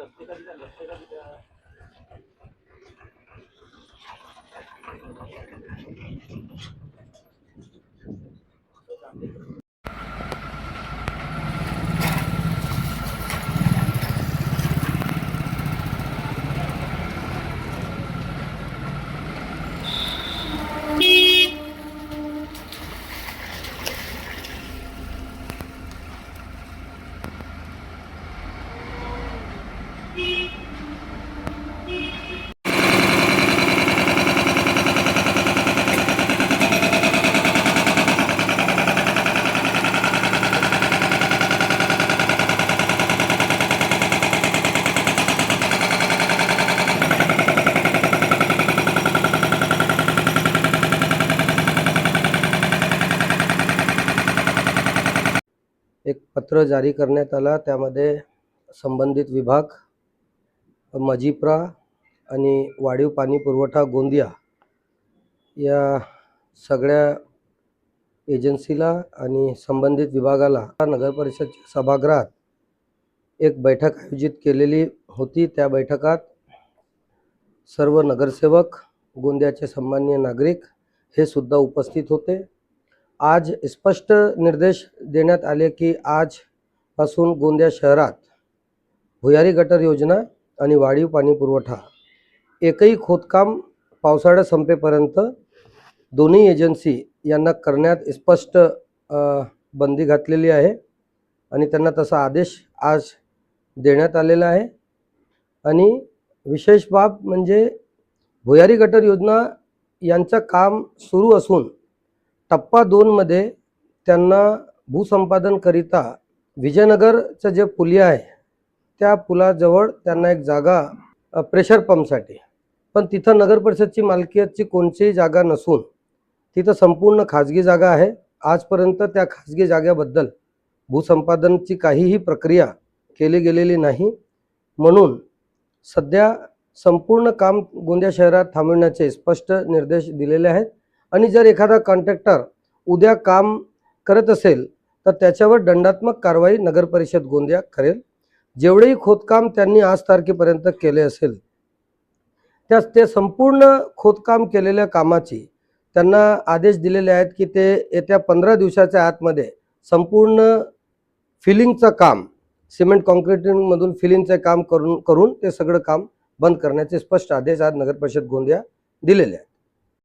एक पत्र जारी करण्यात आला, त्यामध्ये संबंधित विभाग मजिप्रा आणि वाढीव पाणी पुरवठा गोंदिया या सगळ्या एजन्सीला आणि संबंधित विभागाला नगर परिषद सभागृहात एक बैठक आयोजित केलेली होती। त्या बैठकात सर्व नगरसेवक, गोंदियाचे सन्माननीय नागरिक हे सुद्धा उपस्थित होते। आज स्पष्ट निर्देश देण्यात आले की आजपासून गोंदिया शहरात भुयारी गटर योजना आणि वाढीव पाणी पुरवठा एकही खोदकाम पावसाळा संपेपर्यंत दोन्ही एजन्सी यांना करण्यात स्पष्ट बंदी घातलेली आहे आणि त्यांना तसा आदेश आज देण्यात आलेला आहे। आणि विशेष बाब म्हणजे भुयारी गटर योजना यांचं काम सुरू असून टप्पा 2 मध्ये त्यांना भूसंपादन करिता विजयनगरचं जे पुलिया आहे त्या पुलाजवळ त्यांना एक जागा प्रेशर पंपसाठी, पण तिथं नगर परिषदची मालकीची कोणतीही जागा नसून तिथं संपूर्ण खाजगी जागा आहे। आजपर्यंत त्या खाजगी जागेबद्दल भूसंपादनची काहीही प्रक्रिया केली गेलेली नाही, म्हणून सध्या संपूर्ण काम गोंदिया शहरात थांबवण्याचे स्पष्ट निर्देश दिलेले आहेत। आणि जर एखादा कॉन्ट्रॅक्टर उद्या काम करत असेल तर त्याच्यावर दंडात्मक कारवाई नगर परिषद गोंदिया करेल। जेवढेही खोदकाम त्यांनी आज तारखेपर्यंत केले असेल ते संपूर्ण खोदकाम केलेल्या कामाची त्यांना आदेश दिलेले आहेत की ते येत्या 15 दिवसाच्या आतमध्ये संपूर्ण फिलिंगचं काम, सिमेंट कॉन्क्रीटिंगमधून फिलिंगचं काम करून ते सगळं काम बंद करण्याचे स्पष्ट आदेश आज नगर परिषद गोंदिया दिलेले आहेत।